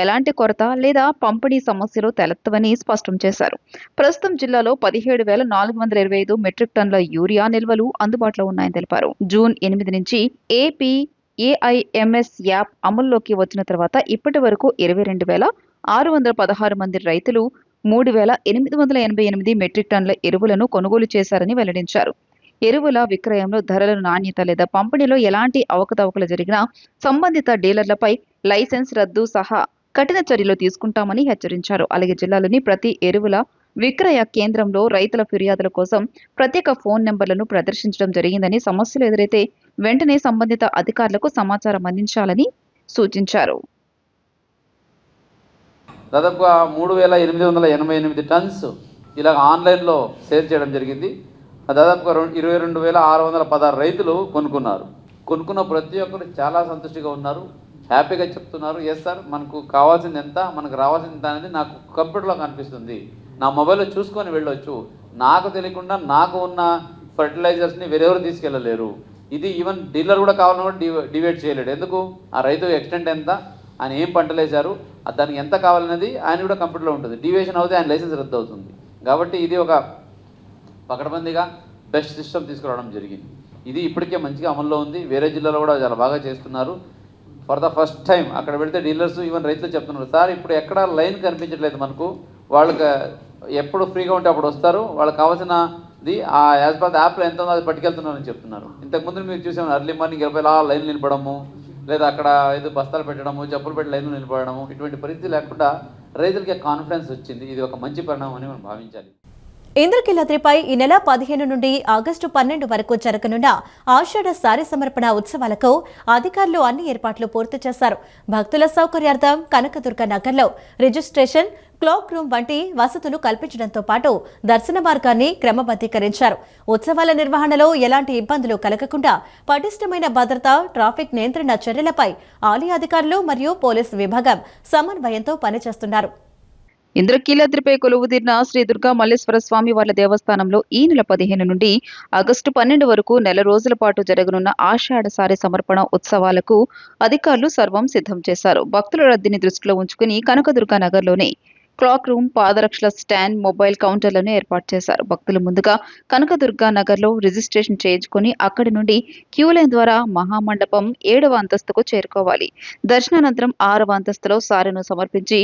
ఎలాంటి కొరత లేదా పంపిణీ సమస్యలు తలెత్తవని స్పష్టం చేశారు. ప్రస్తుతం జిల్లాలో 17,425 మెట్రిక్ టన్నుల యూరియా నిల్వలు అందుబాటులో ఉన్నాయని తెలిపారు. జూన్ 8 నుంచి ఏపీఏఐఎంఎస్ యాప్ అమల్లోకి వచ్చిన తర్వాత ఇప్పటి వరకు 22,616 మంది రైతులు 3,888 మెట్రిక్ టన్నుల ఎరువులను కొనుగోలు చేశారని వెల్లడించారు. ఎరువుల విక్రయంలో ధరల నాణ్యత లేదా పంపిణీలో ఎలాంటి అవకతవకలు జరిగినా సంబంధిత డీలర్లపై లైసెన్స్ రద్దు సహా కఠిన చర్యలు తీసుకుంటామని హెచ్చరించారు. అలాగే జిల్లాలోని ప్రతి ఎరువుల విక్రయ కేంద్రంలో రైతుల ఫిర్యాదుల కోసం ప్రత్యేక ఫోన్ నెంబర్లను ప్రదర్శించడం జరిగిందని, సమస్యలు ఎదురైతే వెంటనే సంబంధిత అధికారులకు సమాచారం అందించాలని సూచించారు. దాదాపుగా 3,888 టన్స్ ఇలా ఆన్లైన్లో సేల్ చేయడం జరిగింది. దాదాపుగా 22,616 రైతులు కొనుక్కున్న ప్రతి ఒక్కరు చాలా సంతృష్టిగా ఉన్నారు, హ్యాపీగా చెప్తున్నారు. ఎస్ సార్, మనకు కావాల్సింది ఎంత, మనకు రావాల్సింది ఎంత అనేది నాకు కంప్యూటర్లో కనిపిస్తుంది, నా మొబైల్లో చూసుకొని వెళ్ళొచ్చు, నాకు తెలియకుండా నాకు ఉన్న ఫర్టిలైజర్స్ని వేరెవరు తీసుకెళ్ళలేరు. ఇది ఈవెన్ డీలర్ కూడా కావాలని కూడా డివైడ్ చేయలేడు. ఎందుకు, ఆ రైతు ఎక్స్టెంట్ ఎంత, ఆయన ఏం పంటలు వేశారు, దానికి ఎంత కావాలనేది ఆయన కూడా కంప్యూటర్లో ఉంటుంది. డివియేషన్ అవుతే ఆయన లైసెన్స్ రద్దు అవుతుంది. కాబట్టి ఇది ఒక పకడ్బందీగా బెస్ట్ సిస్టమ్ తీసుకురావడం జరిగింది. ఇది ఇప్పటికే మంచిగా అమల్లో ఉంది. వేరే జిల్లాలో కూడా చాలా బాగా చేస్తున్నారు. ఫర్ ద ఫస్ట్ టైం అక్కడ వెళితే డీలర్స్ ఈవెన్ రైతులు చెప్తున్నారు, సార్ ఇప్పుడు ఎక్కడ లైన్ కనిపించట్లేదు మనకు, వాళ్ళకి ఎప్పుడు ఫ్రీగా ఉంటే అప్పుడు వస్తారు, వాళ్ళకి కావాల్సినది ఆ యాజ్ పర్ యాప్లో ఎంత ఉందో అది పట్టుకెళ్తున్నారని చెప్తున్నారు. ఇంతకుముందు మీరు చూసాము అర్లీ మార్నింగ్ 20 లైన్లు నిలబడము, లేదా అక్కడ ఏదో బస్తాలు పెట్టడము, చెప్పులు పెట్టి లైన్లు నిలబడము, ఇటువంటి పరిస్థితి లేకుండా రైతులకి కాన్ఫిడెన్స్ వచ్చింది. ఇది ఒక మంచి పరిణామం అని మనం భావించాలి. ఇంద్రకీలాద్రిపై ఈ నెల 15 నుండి ఆగస్టు 12 వరకు జరగనున్న ఆషాఢ సారి సమర్పణ ఉత్సవాలకు అధికారులు అన్ని ఏర్పాట్లు పూర్తి చేశారు. భక్తుల సౌకర్యార్థం కనకదుర్గ నగర్లో రిజిస్ట్రేషన్, క్లాక్ రూమ్ వంటి వసతులు కల్పించడంతో పాటు దర్శన మార్గాన్ని క్రమబద్ధీకరించారు. ఉత్సవాల నిర్వహణలో ఎలాంటి ఇబ్బందులు కలగకుండా పటిష్టమైన భద్రత, ట్రాఫిక్ నియంత్రణ చర్యలపై ఆలయ అధికారులు మరియు పోలీసు విభాగం సమన్వయంతో పనిచేస్తున్నారు. ఇంద్రకీలాద్రిపై కొలువుదీరిన శ్రీ దుర్గా మల్లేశ్వర స్వామి వార్ల దేవస్థానంలో ఈ నెల 15 నుండి ఆగస్టు 12 వరకు నెల రోజుల పాటు జరగనున్న ఆషాఢ సారి సమర్పణ ఉత్సవాలకు అధికారులు సర్వం సిద్ధం చేశారు. భక్తుల రద్దీని దృష్టిలో ఉంచుకుని కనకదుర్గా నగర్లోనే క్లాక్ రూమ్, పాదరక్షల స్టాండ్, మొబైల్ కౌంటర్లను ఏర్పాటు చేశారు. భక్తులు ముందుగా కనకదుర్గా నగర్లో రిజిస్ట్రేషన్ చేయించుకుని అక్కడి నుండి క్యూ లైన్ ద్వారా మహామండపం 7వ అంతస్తుకు చేరుకోవాలి. దర్శనానంతరం 6వ అంతస్తులో సారెను సమర్పించి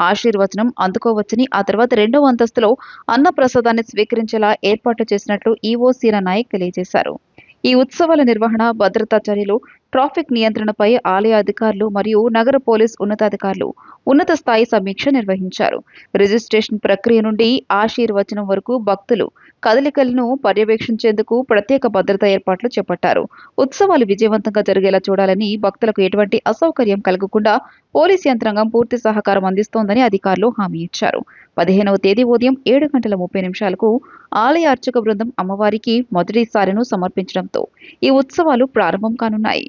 ఆశీర్వచనం అందుకోవచ్చని, ఆ తర్వాత 2వ అంతస్తులో అన్నప్రసాదాన్ని స్వీకరించేలా ఏర్పాటు చేసినట్లు ఈవో సీనా నాయక్ తెలియజేశారు. ఈ ఉత్సవాల నిర్వహణ, భద్రతా చర్యలు, ట్రాఫిక్ నియంత్రణపై ఆలయ అధికారులు మరియు నగర పోలీస్ ఉన్నతాధికారులు ఉన్నత స్థాయి సమీక్ష నిర్వహించారు. రిజిస్ట్రేషన్ ప్రక్రియ నుండి ఆశీర్వచనం వరకు భక్తులు కదలికలను పర్యవేక్షించేందుకు ప్రత్యేక భద్రతా ఏర్పాట్లు చేపట్టారు. ఉత్సవాలు విజయవంతంగా జరిగేలా చూడాలని, భక్తులకు ఎటువంటి అసౌకర్యం కలగకుండా పోలీస్ యంత్రాంగం పూర్తి సహకారం అందిస్తోందని అధికారులు హామీ ఇచ్చారు. 15వ తేదీ ఉదయం 7:30 ఆలయ అర్చక బృందం అమ్మవారికి మొదటిసారిను సమర్పించడంతో ఈ ఉత్సవాలు ప్రారంభం కానున్నాయి.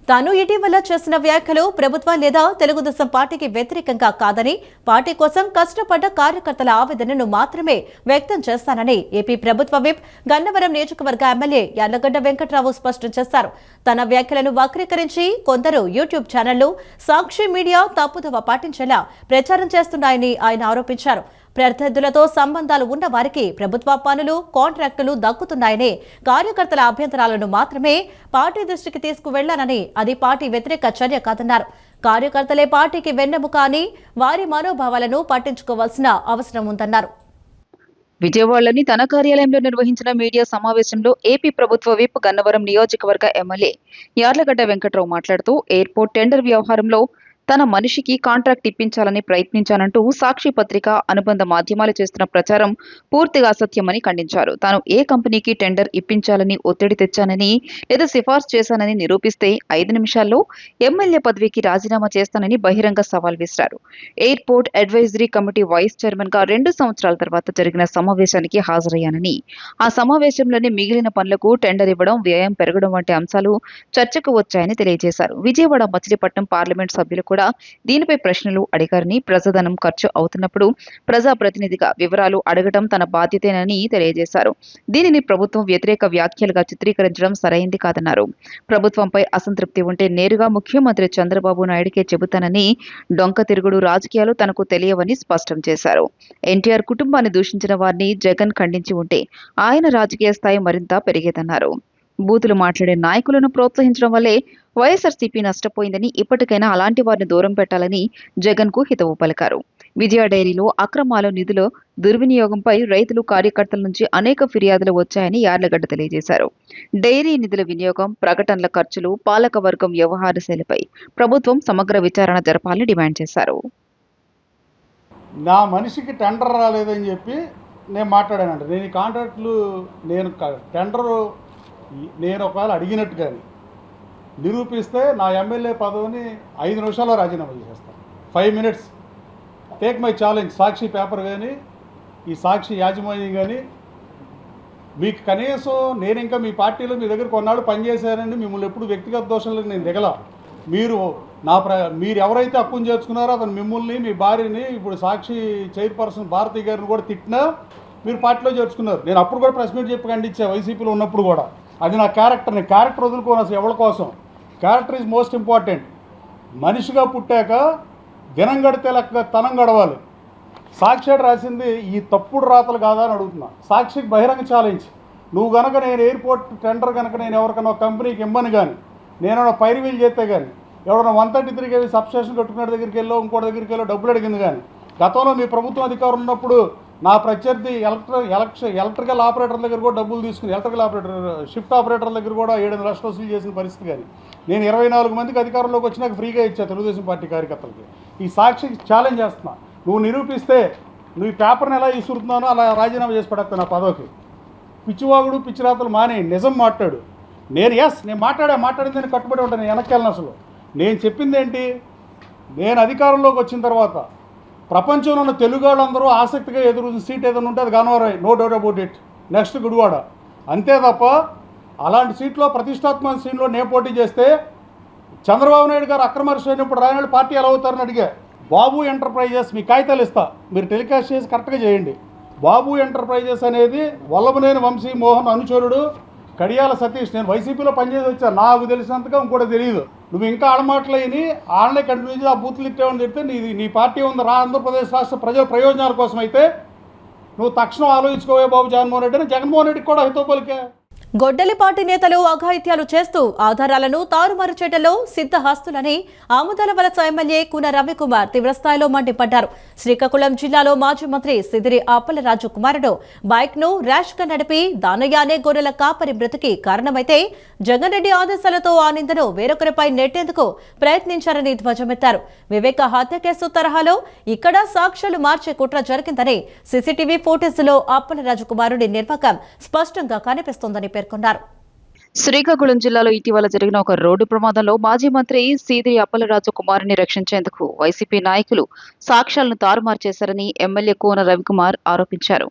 తాను ఇటీవల చేసిన వ్యాఖ్యలు ప్రభుత్వం లేదా తెలుగుదేశం పార్టీకి వ్యతిరేకంగా కాదని, పార్టీ కోసం కష్టపడ్డ కార్యకర్తల ఆవేదనను మాత్రమే వ్యక్తం చేస్తానని ఏపీ ప్రభుత్వ విప్, గన్నవరం నియోజకవర్గ ఎమ్మెల్యే యార్లగడ్డ వెంకట్రావు స్పష్టం చేశారు. తన వ్యాఖ్యలను వక్రీకరించి కొందరు యూట్యూబ్ ఛానళ్లు, సాక్షి మీడియా తప్పుదోవ పాటించేలా ప్రచారం చేస్తున్నాయని ఆయన ఆరోపించారు. ప్రత్యర్థులతో సంబంధాలు ఉన్న వారికి ప్రభుత్వ పనులు, కాంట్రాక్టులు దక్కుతున్నాయని, కార్యకర్తల అభ్యంతరాలను మాత్రమే పార్టీ దృష్టికి తీసుకువెళ్లానని, అది పార్టీ వ్యతిరేక చర్య కాదన్నారు. కార్యకర్తలే పార్టీకి వెన్నెముక అని, వారి మనోభావాలను పట్టించుకోవాల్సిన అవసరం ఉందన్నారు. విజయవాడలోని తన కార్యాలయంలో నిర్వహించిన మీడియా సమావేశంలో ఏపీ ప్రభుత్వ విప్, గన్నవరం నియోజకవర్గ ఎమ్మెల్యే యార్లగడ్డ వెంకట్రావు మాట్లాడుతూ, ఎయిర్పోర్ట్ టెండర్ వ్యవహారంలో తన మనిషికి కాంట్రాక్ట్ ఇప్పించాలని ప్రయత్నించానంటూ సాక్షి పత్రిక, అనుబంధ మాధ్యమాలు చేస్తున్న ప్రచారం పూర్తిగా అసత్యమని ఖండించారు. తాను ఏ కంపెనీకి టెండర్ ఇప్పించాలని ఒత్తిడి తెచ్చానని లేదా సిఫార్సు చేశానని నిరూపిస్తే 5 నిమిషాల్లో ఎమ్మెల్యే పదవికి రాజీనామా చేస్తానని బహిరంగ సవాల్ విసిరారు. Airport advisory committee vice chairman గా 2 సంవత్సరాల తర్వాత జరిగిన సమావేశానికి హాజరయ్యానని, ఆ సమావేశంలోనే మిగిలిన పనులకు టెండర్ ఇవ్వడం, వ్యయం పెరగడం వంటి అంశాలు చర్చకు వచ్చాయని తెలియజేశారు. విజయవాడ, మచిలీపట్నం పార్లమెంట్ సభ్యులు కూడా దీనిపై ప్రశ్నలు అడిగారని, ప్రజాధనం ఖర్చు అవుతున్నప్పుడు ప్రజాప్రతినిధిగా వివరాలు అడగడం తన బాధ్యతేనని తెలియజేశారు. దీనిని ప్రభుత్వం వ్యతిరేక వ్యాఖ్యలుగా చిత్రీకరించడం సరైంది కాదన్నారు. ప్రభుత్వంపై అసంతృప్తి ఉంటే నేరుగా ముఖ్యమంత్రి చంద్రబాబు నాయుడికే చెబుతానని, డొంక తిరుగుడు రాజకీయాలు తనకు తెలియవని స్పష్టం చేశారు. ఎన్టీఆర్ కుటుంబాన్ని దూషించిన వారిని జగన్ ఖండించి ఉంటే ఆయన రాజకీయ స్థాయి మరింత పెరిగేదన్నారు. బూతులు మాట్లాడే నాయకులను ప్రోత్సహించడం వల్లే వైఎస్ఆర్సీపీ నష్టపోయిందని, ఇప్పటికైనా అలాంటి వారిని దూరం పెట్టాలని జగన్ కు హితవు పలికారు. విజయ డైరీలో అక్రమాలు, నిధుల దుర్వినియోగంపై రైతులు, కార్యకర్తల నుంచి అనేక ఫిర్యాదులు వచ్చాయని యార్లగడ్డ తెలియజేశారు. డైరీ నిధుల వినియోగం, ప్రకటనల ఖర్చులు, పాలకవర్గం వ్యవహార శైలిపై ప్రభుత్వం సమగ్ర విచారణ జరపాలని డిమాండ్ చేశారు. నా మనిషికి టెండర్ రాలేదని చెప్పి నేను మాట్లాడానండి. నేను ఈ కాంట్రాక్టులు టెండరు నేను ఒకవేళ అడిగినట్టు కానీ నిరూపిస్తే నా ఎమ్మెల్యే పదవిని 5 నిమిషాల్లో రాజీనామా చేసేస్తాను. 5 minutes take my challenge, Sakshi paper కానీ ఈ సాక్షి యాజమాన్యం కానీ మీకు కనీసం నేను ఇంకా మీ పార్టీలో మీ దగ్గర కొన్నాళ్ళు పనిచేశానండి, మిమ్మల్ని ఎప్పుడు వ్యక్తిగత దోషాలకు నేను దిగల. మీరు మీరు ఎవరైతే హక్కును చేర్చుకున్నారో అతను మిమ్మల్ని మీ భార్యని ఇప్పుడు సాక్షి చైర్పర్సన్ భారతి గారిని కూడా తిట్టినా మీరు పార్టీలో చేర్చుకున్నారు. నేను అప్పుడు కూడా ప్రెస్ మీట్ చెప్పి ఖండించా వైసీపీలో ఉన్నప్పుడు కూడా. అది నా క్యారెక్టర్. నేను క్యారెక్టర్ వదులుకోను అసలు ఎవరి కోసం. Character is most important. మనిషిగా పుట్టాక దినం గడితే లెక్క తనం గడవాలి. సాక్షి రాసింది ఈ తప్పుడు రాతలు కాదా అని అడుగుతున్నా. సాక్షికి బహిరంగ ఛాలెంజ్, నువ్వు కనుక నేను ఎయిర్పోర్ట్ టెండర్ కనుక నేను ఎవరికైనా ఒక కంపెనీకి ఇమ్మని కానీ, నేను పైరువీలు చేస్తే కానీ, ఎవరైనా 133 kV సబ్స్టేషన్ కట్టుకునే దగ్గరికి వెళ్ళో ఇంకోటి దగ్గరికి వెళ్ళో డబ్బులు అడిగింది కానీ, గతంలో మీ ప్రభుత్వం అధికారం ఉన్నప్పుడు నా ప్రత్యర్థి ఎలక్ట్రికల్ ఆపరేటర్ దగ్గర కూడా డబ్బులు తీసుకుని, ఎలక్ట్రికల్ ఆపరేటర్ షిఫ్ట్ ఆపరేటర్ దగ్గర కూడా 7 లక్షలు వసూలు చేసిన పరిస్థితి కానీ, నేను 24 మందికి అధికారంలోకి వచ్చినాక ఫ్రీగా ఇచ్చా తెలుగుదేశం పార్టీ కార్యకర్తలకి. ఈ సాక్షికి ఛాలెంజ్ చేస్తున్నా, నువ్వు నిరూపిస్తే నువ్వు ఈ పేపర్ని ఎలా ఇసురుతున్నానో అలా రాజీనామా చేసి పడేస్తా నా పదవికి. పిచ్చివాగుడు పిచ్చిరాతలు మానే నిజం మాట్లాడు. నేను మాట్లాడింది నేను కట్టుబడి ఉంటాను, నేను వెనక్కెళ్ళను. అసలు నేను చెప్పింది ఏంటి, నేను అధికారంలోకి వచ్చిన తర్వాత ప్రపంచంలో ఉన్న తెలుగు వాళ్ళందరూ ఆసక్తిగా ఎదురు సీట్ ఏదైనా ఉంటే అది Gannavaram, no doubt about it. Next Gudivada. అంతే తప్ప అలాంటి సీట్లో ప్రతిష్టాత్మక సీట్లో నేను పోటీ చేస్తే చంద్రబాబు నాయుడు గారు అక్రమ అరెస్ట్ అయినప్పుడు రాయనాడు పార్టీ ఎలా అవుతారని అడిగా. బాబు ఎంటర్ప్రైజెస్ మీ కాగితాలు ఇస్తా, మీరు టెలికాస్ట్ చేసి కరెక్ట్గా చేయండి. బాబు ఎంటర్ప్రైజెస్ అనేది వల్లభనేని వంశీ మోహన్ అనుచరుడు కడియాల సతీష్. నేను వైసీపీలో పనిచేసి వచ్చాను, నాకు తెలిసినంతగా ఇంకోటి తెలియదు. నువ్వు ఇంకా ఆడమాటలు అయిని ఆడనే కంటిన్యూ చేసి ఆ బూతులు ఇట్టామని చెప్తే నీ పార్టీ ఉంది ఆంధ్రప్రదేశ్ రాష్ట్ర ప్రజల ప్రయోజనాల కోసం అయితే నువ్వు తక్షణం ఆలోచించుకోవే బాబు జగన్మోహన్ రెడ్డి అని జగన్మోహన్ రెడ్డికి కూడా హితో పలికే. గొడ్డలిపాటి నేతలు అఘాయిత్యాలు చేస్తూ ఆధారాలను తారుమారు చేయడంలో సిద్ధహస్తులని ఆముదాల వలస ఎమ్మెల్యే కూన రవికుమార్ తీవ్రస్థాయిలో మండిపడ్డారు. శ్రీకాకుళం జిల్లాలో మాజీ మంత్రి సిదిరి అప్పలరాజు కుమారుడు బైక్ ను ర్యాష్ గా నడిపి దానయ్య గొర్రెల కాపరి మృతికి కారణమైతే జగన్ రెడ్డి ఆదేశాలతో ఆ నిందను వేరొకరిపై నెట్టేందుకు ప్రయత్నించారని ధ్వజమెత్తారు. వివేక హత్య కేసు తరహాలో ఇక్కడ సాక్ష్యాలు మార్చే కుట్ర జరిగిందని సీసీటీవీ ఫుటేజ్లో అప్పలరాజు కుమారుడి నిర్వాకం స్పష్టంగా కనిపిస్తోందని పేర్కొన్నారు. శ్రీకాకుళం జిల్లాలో ఇటీవల జరిగిన ఒక రోడ్డు ప్రమాదంలో మాజీ మంత్రి సీదిరి అప్పలరాజు కుమారుని రక్షించేందుకు వైసీపీ నాయకులు సాక్ష్యాలను తారుమారు చేశారని ఎమ్మెల్యే కూన రవికుమార్ ఆరోపించారు.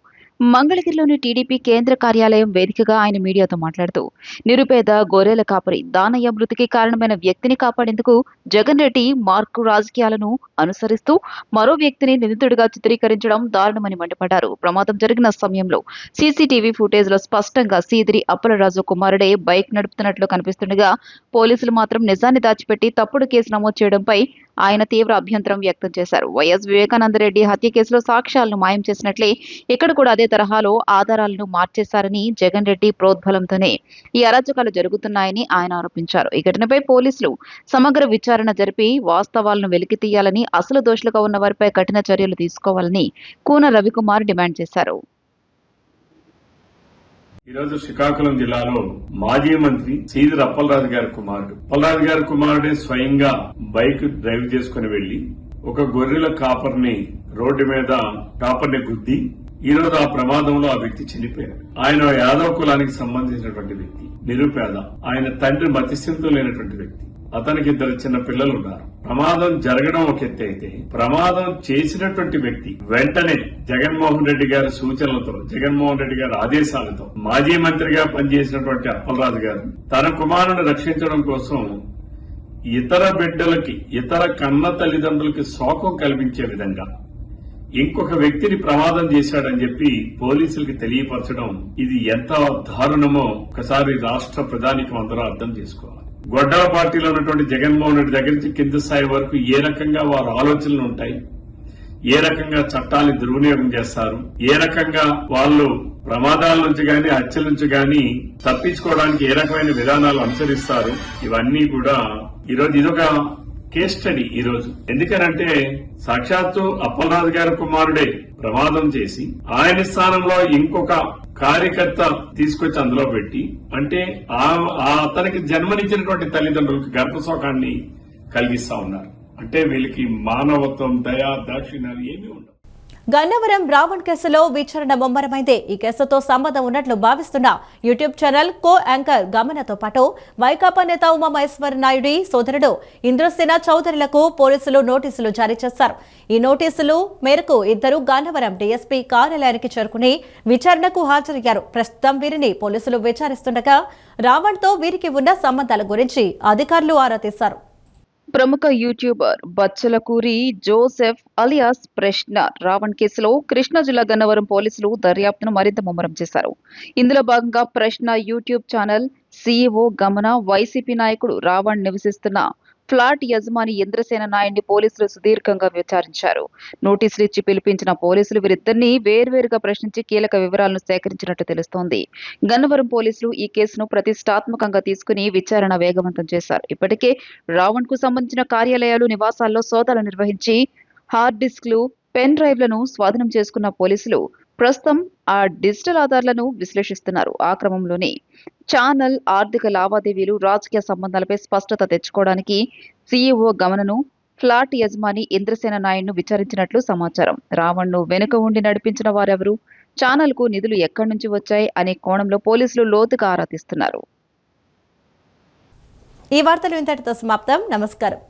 మంగళగిరిలోని టీడీపీ కేంద్ర కార్యాలయం వేదికగా ఆయన మీడియాతో మాట్లాడుతూ నిరుపేద గొర్రెల కాపరి దానయ్య మృతికి కారణమైన వ్యక్తిని కాపాడేందుకు జగన్ రెడ్డి మార్కు రాజకీయాలను అనుసరిస్తూ మరో వ్యక్తిని నిందితుడిగా చిత్రీకరించడం దారుణమని మండిపడ్డారు. ప్రమాదం జరిగిన సమయంలో సీసీటీవీ ఫుటేజ్ లో స్పష్టంగా సీదిరి అప్పలరాజు కుమారుడే బైక్ నడుపుతున్నట్లు కనిపిస్తుండగా పోలీసులు మాత్రం నిజాన్ని దాచిపెట్టి తప్పుడు కేసు నమోదు చేయడంపై ఆయన తీవ్ర అభ్యంతరం వ్యక్తం చేశారు. వైఎస్ వివేకానందరెడ్డి హత్య కేసులో సాక్ష్యాలను మాయం చేసినట్లే ఇక్కడ కూడా అదే తరహాలో ఆధారాలను మార్చేశారని జగన్ రెడ్డి ప్రోద్బలంతోనే ఈ అరాచకాలు జరుగుతున్నాయని ఆయన ఆరోపించారు. ఈ ఘటనపై పోలీసులు సమగ్ర విచారణ జరిపి వాస్తవాలను వెలికి తీయాలని, అసలు దోషులుగా ఉన్న వారిపై కఠిన చర్యలు తీసుకోవాలని కూన రవికుమార్ డిమాండ్ చేశారు. ఈరోజు శ్రీకాకుళం జిల్లాలో మాజీ మంత్రి సీదిరి అప్పలరాజు గారి కుమారుడు అప్పలరాజు గారి కుమారుడే స్వయంగా బైక్ డ్రైవ్ చేసుకుని వెళ్లి ఒక గొర్రెల కాపర్ని రోడ్డు మీద కాపర్ని గుద్ది ఈ రోజు ఆ ప్రమాదంలో ఆ వ్యక్తి చనిపోయాడు. ఆయన యాదవ్ కులానికి సంబంధించినటువంటి వ్యక్తి, నిరుపేద. ఆయన తండ్రి మతిస్థిమితం లేనటువంటి వ్యక్తి. అతనికి 2 చిన్న పిల్లలు ఉన్నారు. ప్రమాదం జరగడం ఒక ఎత్తి అయితే, ప్రమాదం చేసినటువంటి వ్యక్తి వెంటనే జగన్మోహన్ రెడ్డి గారి సూచనలతో, జగన్మోహన్ రెడ్డి గారి ఆదేశాలతో మాజీ మంత్రిగా పనిచేసినటువంటి అప్పలరాజు గారు తన కుమారుని రక్షించడం కోసం ఇతర బిడ్డలకి, ఇతర కన్న తల్లిదండ్రులకి శోకం కల్పించే విధంగా ఇంకొక వ్యక్తిని ప్రమాదం చేశాడని చెప్పి పోలీసులకి తెలియపరచడం, ఇది ఎంత దారుణమో ఒకసారి రాష్ట్ర ప్రధానికి అందరూ అర్థం చేసుకోవాలి. గొడ్డల పార్టీలో ఉన్నటువంటి జగన్మోహన్ రెడ్డి దగ్గర నుంచి కింద స్థాయి వరకు ఏ రకంగా వారి ఆలోచనలు ఉంటాయి, ఏ రకంగా చట్టాన్ని దుర్వినియోగం చేస్తారు, ఏ రకంగా వాళ్ళు ప్రమాదాల నుంచి గాని హత్యల నుంచి గాని తప్పించుకోవడానికి ఏ రకమైన విధానాలు అనుసరిస్తారు, ఇవన్నీ కూడా ఈరోజు ఇదొక కేస్ స్టడీ. ఈ రోజు ఎందుకనంటే సాక్షాత్తు అప్పలరాజు గారి కుమారుడే ప్రమాదం చేసి ఆయన స్థానంలో ఇంకొక కార్యకర్త తీసుకొచ్చి అందులో పెట్టి, అంటే అతనికి జన్మనిచ్చినటువంటి తల్లిదండ్రులకు గర్భశోకాన్ని కలిగిస్తా ఉన్నారు. అంటే వీళ్ళకి మానవత్వం, దయా, దాక్షిణ్యాలు ఏమీ ఉండవు. గన్నవరం రావణ్ కేసులో విచారణ ముమ్మరమైంది. ఈ కేసుతో సంబంధం ఉన్నట్లు భావిస్తున్న యూట్యూబ్ ఛానల్ కో యాంకర్ గమనతో పాటు వైకాపా నేత ఉమామహేశ్వర నాయుడి సోదరుడు ఇంద్రసేన చౌదరులకు పోలీసులు నోటీసులు జారీ చేశారు. ఈ నోటీసులు మేరకు ఇద్దరు గన్నవరం డీఎస్పీ కార్యాలయానికి చేరుకుని విచారణకు హాజరయ్యారు. ప్రస్తుతం వీరిని పోలీసులు విచారిస్తుండగా రావణ్తో వీరికి ఉన్న సంబంధాల గురించి అధికారులు ఆరా తీశారు. ప్రముఖ యూట్యూబర్ బచ్చలకూరి జోసెఫ్ అలియాస్ ప్రశ్న రావణ్ కేసులో కృష్ణా జిల్లా గన్నవరం పోలీసులు దర్యాప్తును మరింత ముమ్మరం చేశారు. ఇందులో భాగంగా ప్రశ్న యూట్యూబ్ ఛానల్ సీఈఓ గమన, వైసీపీ నాయకుడు రావణ్ నివసిస్తున్న ఫ్లాట్ యజమాని ఇంద్రసేన నాయుడిని పోలీసులు సుదీర్ఘంగా విచారించారు. నోటీసులు ఇచ్చి పిలిపించిన పోలీసులు వీరిద్దరిని వేర్వేరుగా ప్రశ్నించి కీలక వివరాలను సేకరించినట్టు తెలుస్తోంది. గన్నవరం పోలీసులు ఈ కేసును ప్రతిష్టాత్మకంగా తీసుకుని విచారణ వేగవంతం చేశారు. ఇప్పటికే రావణ్ కు సంబంధించిన కార్యాలయాలు, నివాసాల్లో సోదాలు నిర్వహించి హార్డ్ డిస్క్లు, పెన్ డ్రైవ్లను స్వాధీనం చేసుకున్న పోలీసులు ప్రస్తుతం ఆ డిజిటల్ ఆధారాలను విశ్లేషిస్తున్నారు. ఆ క్రమంలోనే ఛానల్ ఆర్థిక లావాదేవీలు, రాజకీయ సంబంధాలపై స్పష్టత తెచ్చుకోవడానికి సీఈఓ గమనను, ఫ్లాట్ యజమాని ఇంద్రసేన నాయుడును విచారించినట్లు సమాచారం. రావణ్ను వెనుక ఉండి నడిపించిన వారెవరు, ఛానల్ కు నిధులు ఎక్కడి నుంచి వచ్చాయి అనే కోణంలో పోలీసులు లోతుగా ఆరా తీస్తున్నారు. ఈ వార్తలు ఇంతటితో సమాప్తం. నమస్కారం.